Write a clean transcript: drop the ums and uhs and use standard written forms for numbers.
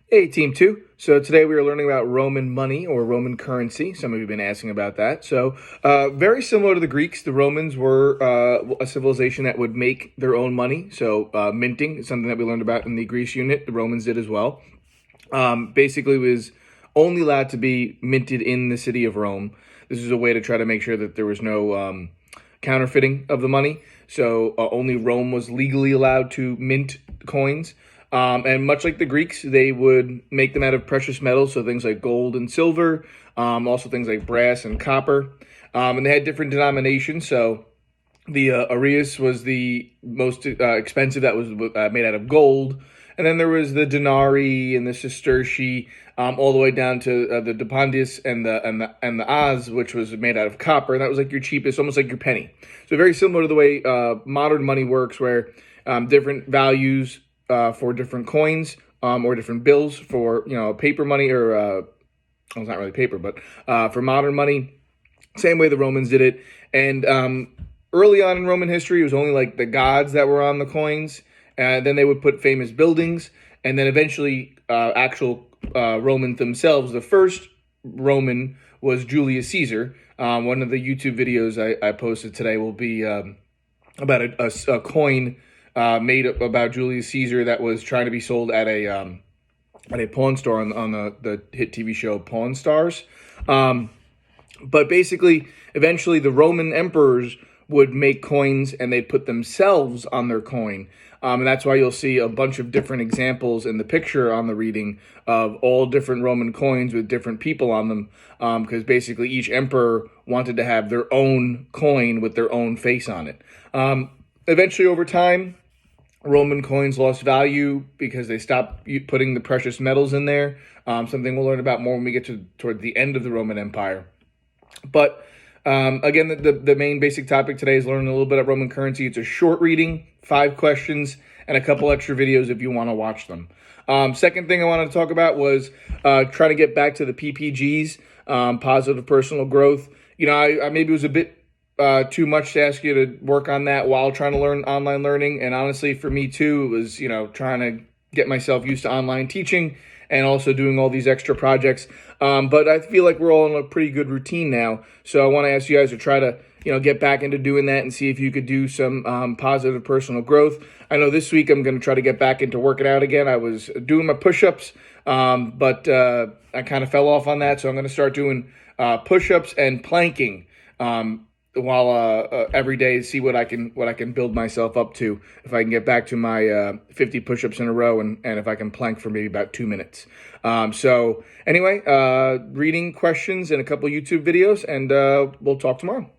Hey, Team 2. So today we are learning about Roman money or Roman currency. Some of you have been asking about that. So very similar to the Greeks, the Romans were a civilization that would make their own money. So minting is something that we learned about in the Greece unit. The Romans did as well. Basically was only allowed to be minted in the city of Rome. This is a way to try to make sure that there was no counterfeiting of the money. So only Rome was legally allowed to mint coins. And much like the Greeks, they would make them out of precious metals, so things like gold and silver, also things like brass and copper. And they had different denominations. So the aureus was the most expensive, that was made out of gold. And then there was the denarii and the sestertii, all the way down to the dependius and the as, which was made out of copper. And that was like your cheapest, almost like your penny. So very similar to the way modern money works, where different values for different coins or different bills for paper money, or well, it's not really paper, but for modern money. Same way the Romans did it. And early on in Roman history, it was only like the gods that were on the coins. Then they would put famous buildings, and then eventually actual Romans themselves. The first Roman was Julius Caesar. One of the YouTube videos I posted today will be about a coin made about Julius Caesar that was trying to be sold at a pawn store on the hit TV show Pawn Stars. But basically, eventually the Roman emperors would make coins and they'd put themselves on their coin. And that's why you'll see a bunch of different examples in the picture on the reading of all different Roman coins with different people on them. Because basically each emperor wanted to have their own coin with their own face on it. Eventually, over time, Roman coins lost value because they stopped putting the precious metals in there. Something we'll learn about more when we get toward the end of the Roman Empire. But again, the main basic topic today is learning a little bit of Roman currency. It's a short reading, 5 questions, and a couple extra videos if you want to watch them. Second thing I wanted to talk about was trying to get back to the PPGs, positive personal growth. I maybe was a bit too much to ask you to work on that while trying to learn online learning. And honestly, for me too, it was, trying to get myself used to online teaching and also doing all these extra projects. But I feel like we're all in a pretty good routine now. So I want to ask you guys to try to, get back into doing that and see if you could do some positive personal growth. I know this week I'm going to try to get back into working out again. I was doing my push-ups, but I kind of fell off on that. So I'm going to start doing push-ups and planking while every day, see what I can build myself up to, if I can get back to my 50 push-ups in a row, and if I can plank for maybe about 2 minutes. So anyway, reading questions and a couple YouTube videos, and we'll talk tomorrow.